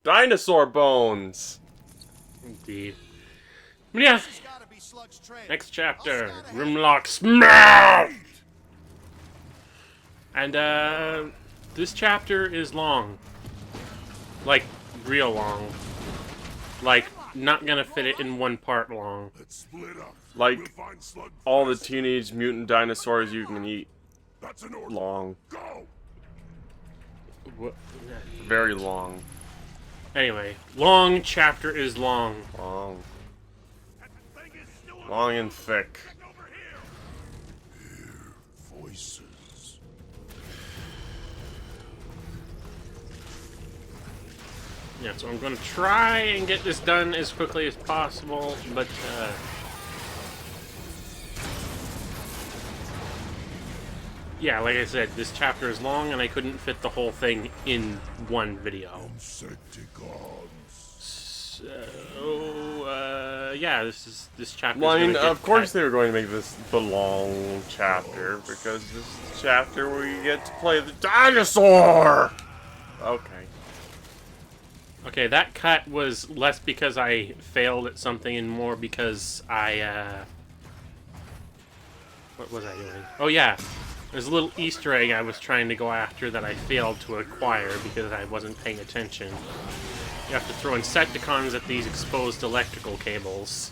Dinosaur bones! Indeed. But yeah. Next chapter. Grimlock Smash! And, this chapter is long. Like, real long. Like, not gonna fit it in one part long. Like, all the teenage mutant dinosaurs you can eat. Long. What? Very long. Anyway, long chapter is long. Long. Long and thick. Voices. Yeah, so I'm gonna try and get this done as quickly as possible, but, yeah, like I said, this chapter is long and I couldn't fit the whole thing in one video. So, yeah, this chapter. Well, I mean, of course they were going to make this the long chapter, because this is the chapter where you get to play the dinosaur! Okay. Okay, that cut was less because I failed at something and more because I, what was I doing? Oh, yeah. There's a little Easter egg I was trying to go after that I failed to acquire because I wasn't paying attention. You have to throw Insecticons at these exposed electrical cables.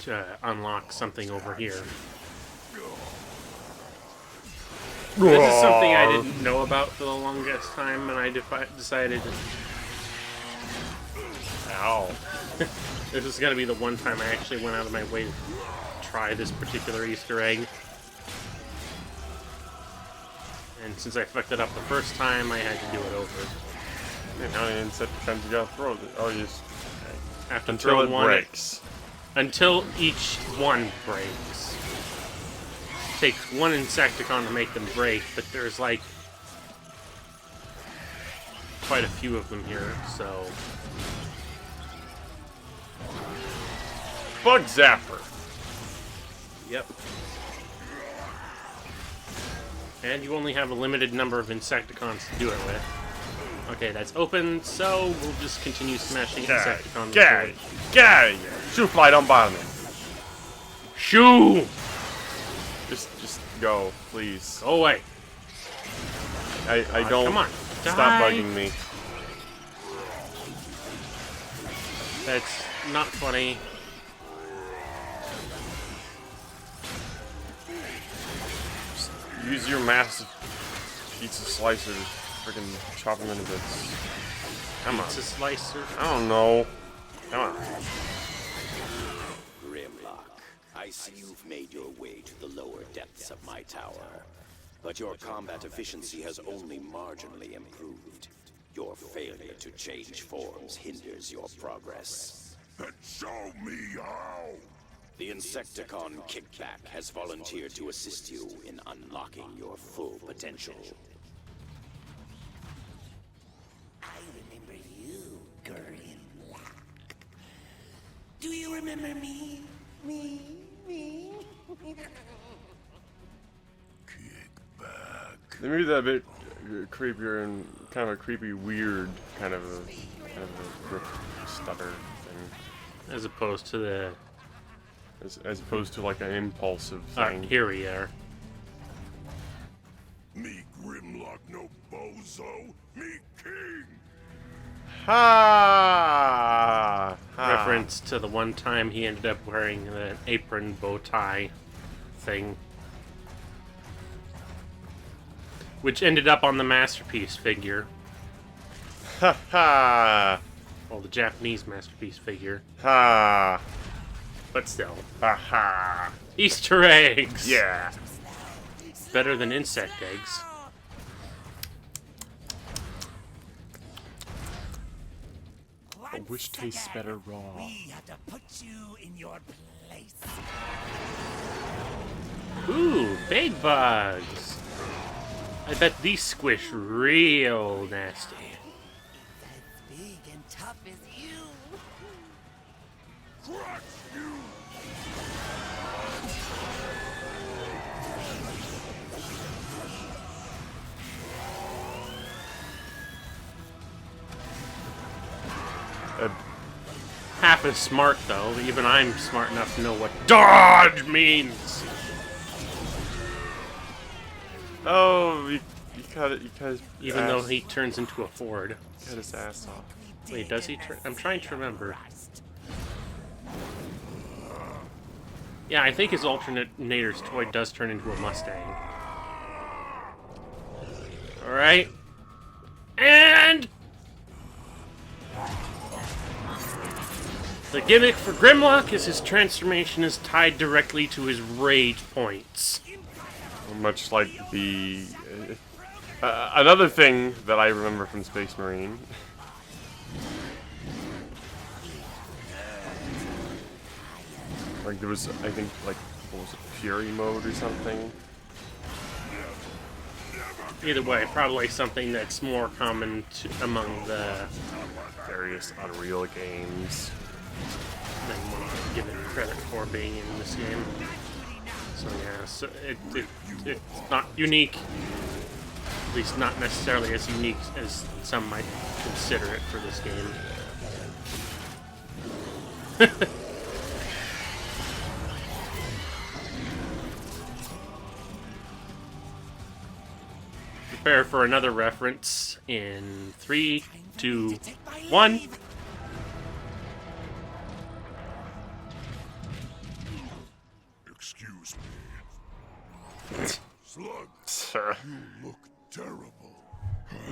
To unlock something over here. This is something I didn't know about for the longest time, and I decided... Ow. This is going to be the one time I actually went out of my way to try this particular Easter egg. And since I fucked it up the first time, I had to do it over. And how many Insecticons you gotta throw? Oh, you just... I have to Until throw it one breaks. until each one breaks. It takes one Insecticon to make them break, but there's like quite a few of them here, so... Bug Zapper! Yep. And you only have a limited number of Insecticons to do it with. Okay, that's open, so we'll just continue smashing Insecticons. Get out of here! Shoe fly, don't bother me. Shoo! Just go, please. Go away. I don't... Come on. Stop Die. bugging me. That's not funny. Just use your massive pizza slicer to freaking chop them into bits. Come on. Pizza slicer. I don't know. Come on. Grimlock, I see you've made your way to the lower depths of my tower. But your combat efficiency has only marginally improved. Your failure to change forms hinders your progress. Then show me how! The Insecticon Kickback has volunteered to assist you in unlocking your full potential. I remember you, Grimlock. Do you remember me? Me? Kickback. They made that a bit creepier and kind of a creepy, weird kind of a grip stutter thing. As opposed to the... As opposed to like an impulsive thing. here we are. Me Grimlock no bozo. Me king. Ha! Reference to the one time he ended up wearing an apron bow tie thing. Which ended up on the Masterpiece figure. Ha ha! Well, the Japanese Masterpiece figure. Ha! But still. Ha ha! Easter eggs! Yeah! Better than insect eggs. Which tastes better raw? We have to put you in your place. Ooh, big bugs! I bet these squish real nasty. As big and tough as you. Crush you. half as smart, though. Even I'm smart enough to know what dodge means. Oh, you cut it. You cut his Even ass. though he turns into a Ford. Cut his ass off. Wait, does he turn? I'm trying to remember. Yeah, I think his alternator's toy does turn into a Mustang. Alright. And... the gimmick for Grimlock is his transformation is tied directly to his rage points. Much like the... another thing that I remember from Space Marine. Like there was, I think, like, what was it, Fury mode or something? Either way, probably something that's more common among the... Various Unreal games. than want to give it credit for being in this game. So yeah, so it's not unique. At least not necessarily as unique as some might consider it for this game. Prepare for another reference in 3, 2, 1. Excuse me. Slug, Sure. you look terrible.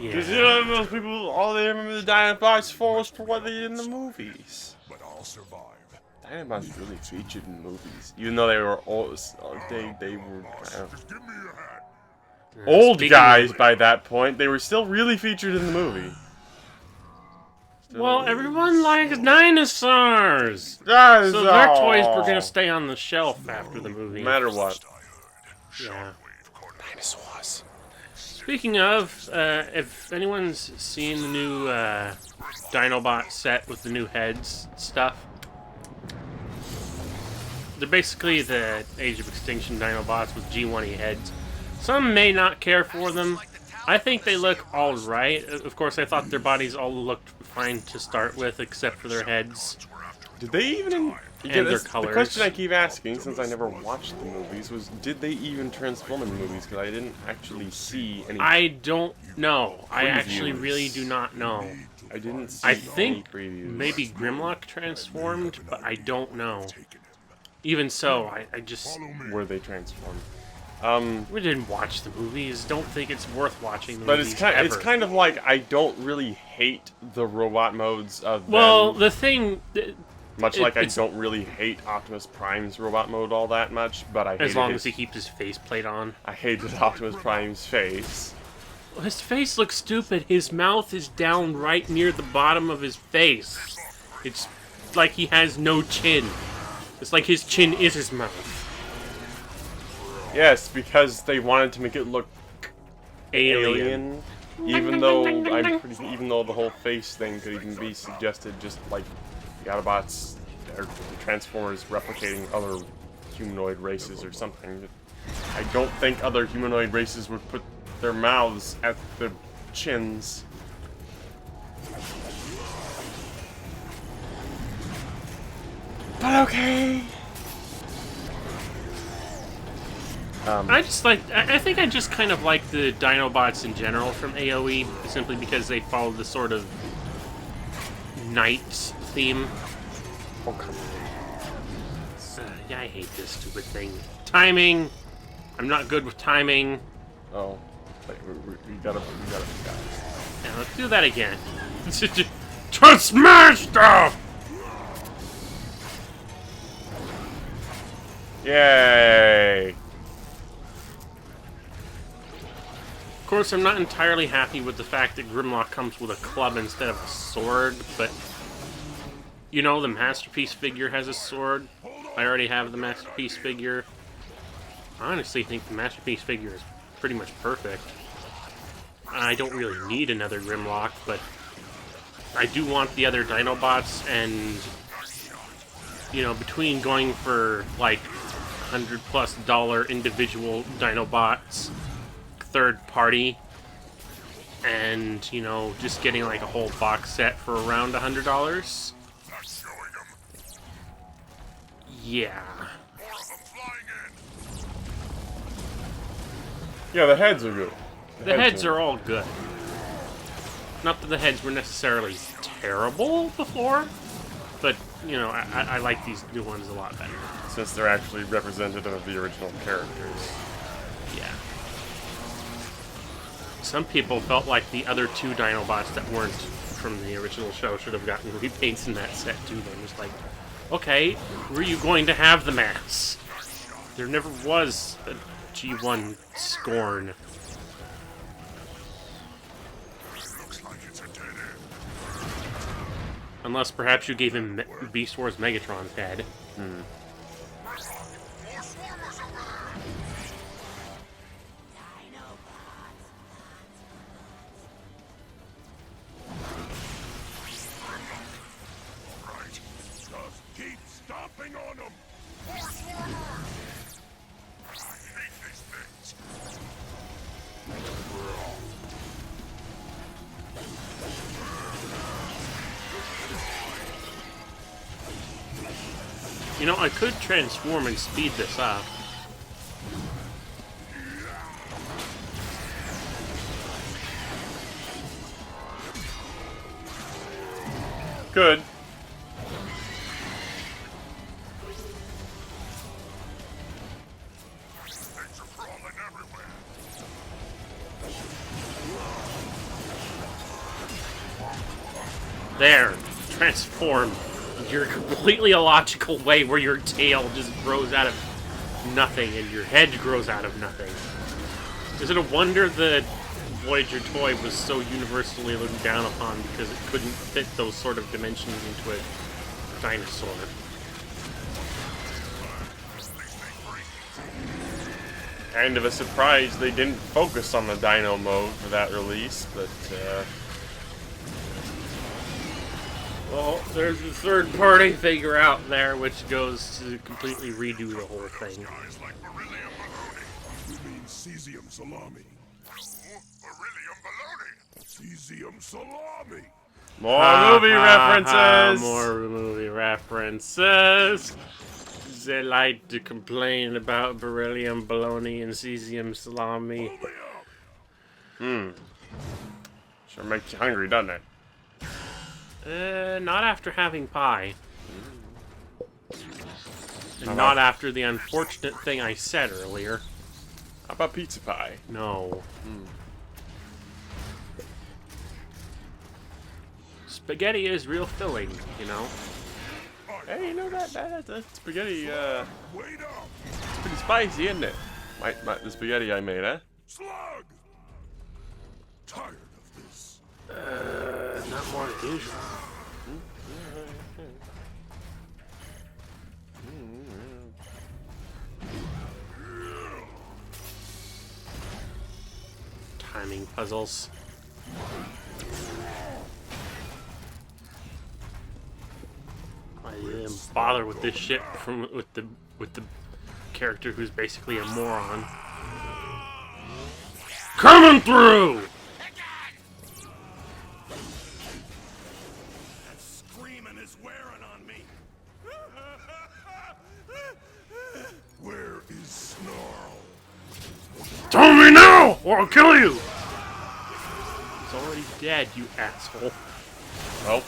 Because Yeah. you know, most people, all they remember the Dinobots for was for what they did in the movies. But I'll survive. Dinobots really featured in movies, even though they were old. They were kind of Just give me your hat. old Speaking guys of- by that point. They were still really featured in the movie. Well, everyone likes dinosaurs! Guys, So their toys were gonna stay on the shelf after the movie. No matter what. Yeah. Dinosaurs. Speaking of, if anyone's seen the new Dinobot set with the new heads stuff, they're basically the Age of Extinction Dinobots with G1E heads. Some may not care for them. I think they look alright. Of course, I thought their bodies all looked fine to start with, except for their heads. Did they even? their The colors. question I keep asking, since I never watched the movies, was did they even transform in the movies? Because I didn't actually see any. I don't know. I actually Previews. really do not know. I didn't see I any think previews. maybe Grimlock transformed, but I don't know. Even so, I just... Were they transformed? We didn't watch the movies. Don't think it's worth watching the But movies it's kind. ever. It's kind of like I don't really hate the robot modes of them. Well, the thing... Much like I it's- don't really hate Optimus Prime's robot mode all that much, but I As hated long his, as he keeps his face plate on. I hated Optimus Prime's face. Well, his face looks stupid. His mouth is down right near the bottom of his face. It's like he has no chin. It's like his chin is his mouth. Yes, because they wanted to make it look Alien. even though even though the whole face thing could even be suggested just like the Autobots or the Transformers replicating other humanoid races or something. I don't think other humanoid races would put their mouths at their chins. But okay. I think I just kind of like the Dinobots in general from AoE, simply because they follow the sort of knights theme. Oh, come on. Yeah, I hate this stupid thing. Timing! I'm not good with timing. Oh, wait, we gotta. Now, let's do that again. To smash stuff! Yay! Of course, I'm not entirely happy with the fact that Grimlock comes with a club instead of a sword, but... You know, the Masterpiece figure has a sword. I already have the Masterpiece figure. I honestly think the Masterpiece figure is pretty much perfect. I don't really need another Grimlock, but... I do want the other Dinobots, and... You know, between going for, like, $100+ individual Dinobots, third party, and, you know, just getting like a whole box set for around $100. Yeah. Yeah, the heads are good. The heads are all good. Not that the heads were necessarily terrible before, but, you know, I like these new ones a lot better. Since they're actually representative of the original characters. Yeah. Some people felt like the other two Dinobots that weren't from the original show should have gotten repaints in that set too. Then just like, okay, were you going to have the mass? There never was a G1 Scorn. Unless perhaps you gave him Beast Wars Megatron's head. Keep stomping on them! I hate these things! You know, I could transform and speed this up. Good. Things are crawling everywhere! There, transform. Your completely illogical way where your tail just grows out of nothing and your head grows out of nothing. Is it a wonder the Voyager toy was so universally looked down upon because it couldn't fit those sort of dimensions into a dinosaur? Kind of a surprise they didn't focus on the Dino mode for that release, but Well, there's a third-party figure out there which goes to completely redo the whole thing. Guys like beryllium baloney. You mean cesium salami? Beryllium baloney! Cesium salami! more movie references. More movie references. They like to complain about beryllium bologna and cesium salami. Sure makes you hungry, doesn't it? Not after having pie. And not after the unfortunate thing I said earlier. How about pizza pie? No. Spaghetti is real filling, you know? Hey, you know that spaghetti, Wait up! it's pretty spicy, isn't it? The spaghetti I made, eh? Slug! Tired of this. Not more than usual. Timing puzzles. I didn't bother with this shit with the character who's basically a moron. Coming through! That screaming is wearing on me. Where is Snarl? Tell me now, or I'll kill you! He's already dead, you asshole. Well,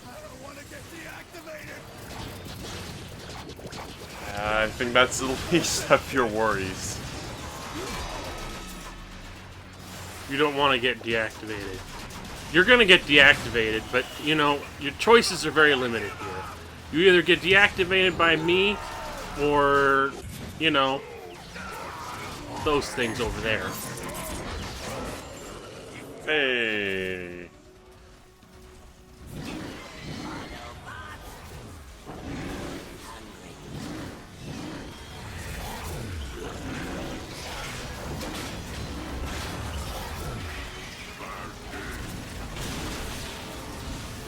I don't want to get deactivated. I think that's the least of your worries. You don't want to get deactivated. You're gonna get deactivated, but, you know, your choices are very limited here. You either get deactivated by me, or, you know, those things over there. Hey.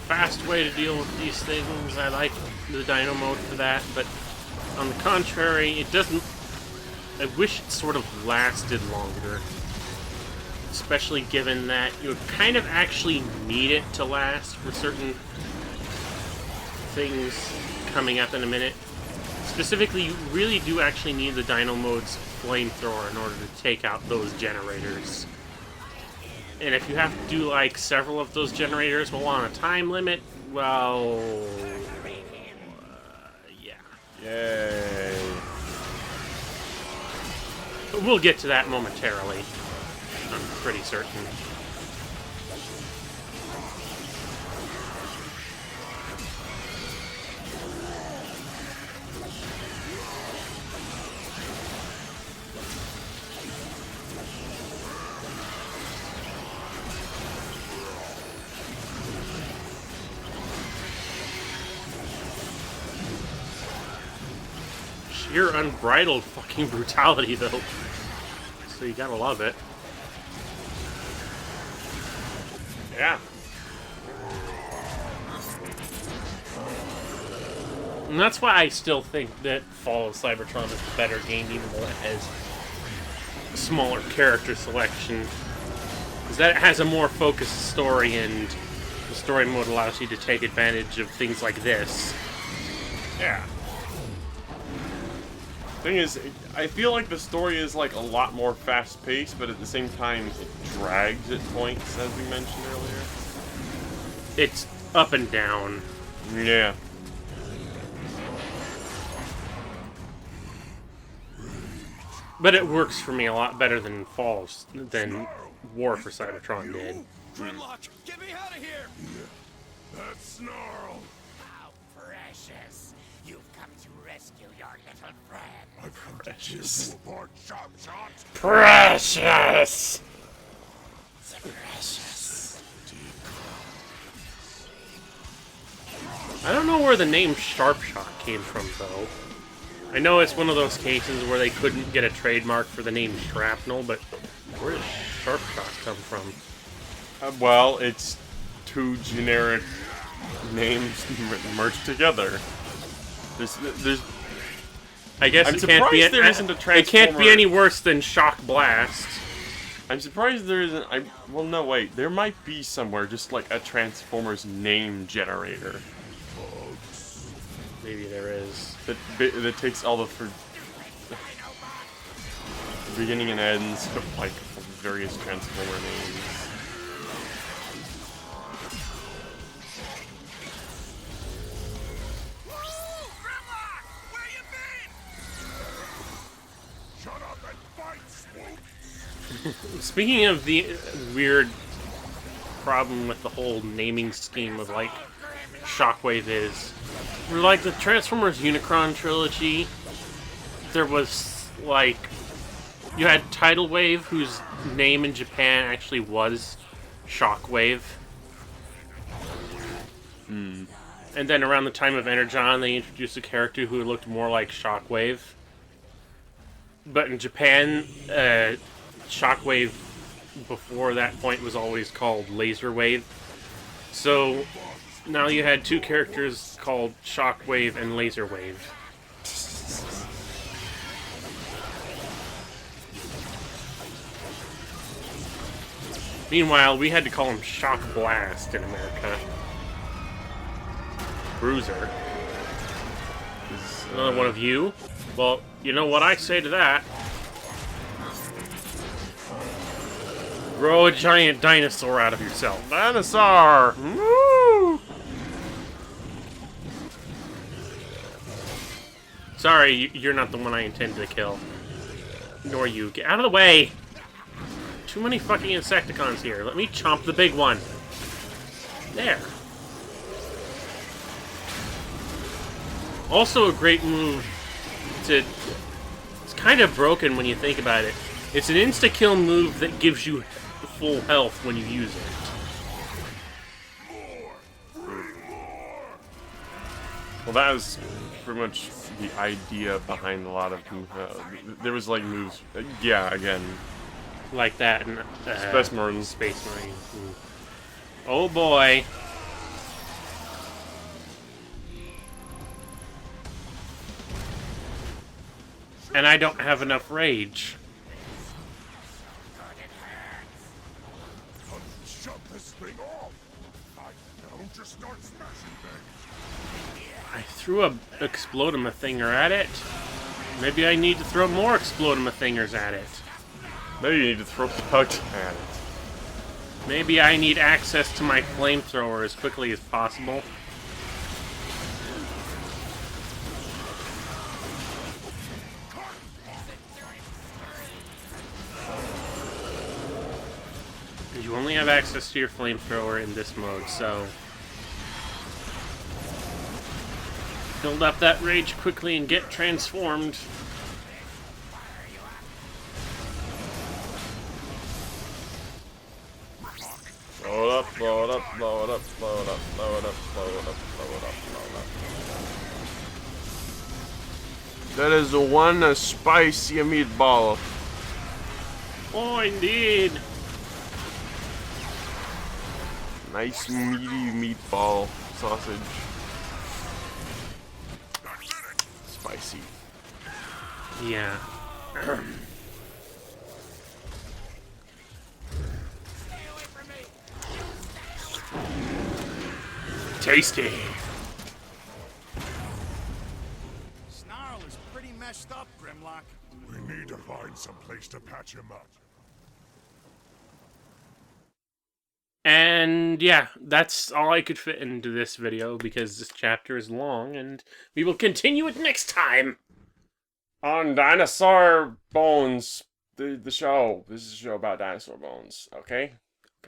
Fast way to deal with these things. I like the Dino mode for that, but on the contrary, it doesn't. I wish it sort of lasted longer. Especially given that you kind of actually need it to last for certain things coming up in a minute. Specifically, you really do actually need the Dino Mode's flamethrower in order to take out those generators. And if you have to do like several of those generators while on a time limit, well, yeah. Yay. But we'll get to that momentarily. I'm pretty certain. Sheer unbridled fucking brutality, though. So you gotta love it. Yeah. And that's why I still think that Fall of Cybertron is the better game, even though it has smaller character selection. Because that has a more focused story, and the story mode allows you to take advantage of things like this. Yeah. Thing is, I feel like the story is like a lot more fast-paced, but at the same time, it drags at points, as we mentioned earlier. It's up and down. Yeah. But it works for me a lot better than War for Cybertron did. Grimlock, get me out of here! That snarl! How precious. You've come to rescue your little friend. I've come to tear you apart, Sharp Shot! Precious! Precious. I don't know where the name Sharp Shot came from, though. I know it's one of those cases where they couldn't get a trademark for the name Shrapnel, but where does Sharp Shot come from? Well, it's two generic names merged together. There's. I guess I'm it can't be. surprised there isn't a It can't Transformer. be any worse than Shock Blast. I'm surprised there isn't. Well, no, wait. There might be somewhere just like a Transformers name generator Maybe there is. that takes all the beginning and ends of like various Transformer names. Shut up and fight, Swoop! Speaking of the weird problem with the whole naming scheme of like Shockwave is, for like the Transformers Unicron trilogy, there was like you had Tidal Wave, whose name in Japan actually was Shockwave. And then around the time of Energon, they introduced a character who looked more like Shockwave. But in Japan, Shockwave before that point was always called Laser Wave. So now you had two characters called Shockwave and Laser Wave. Meanwhile, we had to call him Shock Blast in America. Bruiser. Another one of you? Well, you know what I say to that. Grow a giant dinosaur out of yourself. Dinosaur! Woo! Sorry, you're not the one I intended to kill. Nor you. Get out of the way! Too many fucking Insecticons here. Let me chomp the big one. There. Also a great move to... It's kind of broken when you think about it. It's an insta-kill move that gives you full health when you use it. Well, that was pretty much the idea behind a lot of there was like moves. Yeah, again, Like that in Space Marine. Space Marine. Oh boy. And I don't have enough rage. Shut this thing off! Now just start smashing things! I threw a Explodima-thinger at it. Maybe I need to throw more Explodima-thingers at it. Maybe you need to throw Pug at it. Maybe I need access to my flamethrower as quickly as possible. You only have access to your flamethrower in this mode, so build up that rage quickly and get transformed. Blow it up, blow it up, blow it up, blow it up, blow it up, blow it up, blow it up, blow it up. That is one spicy meatball. Oh, indeed. Nice meaty meatball sausage. Spicy. Yeah. Tasty. Snarl is pretty messed up, Grimlock. We need to find some place to patch him up. And yeah, that's all I could fit into this video because this chapter is long, and we will continue it next time On Dinosaur Bones, the show. This is a show about dinosaur bones, okay?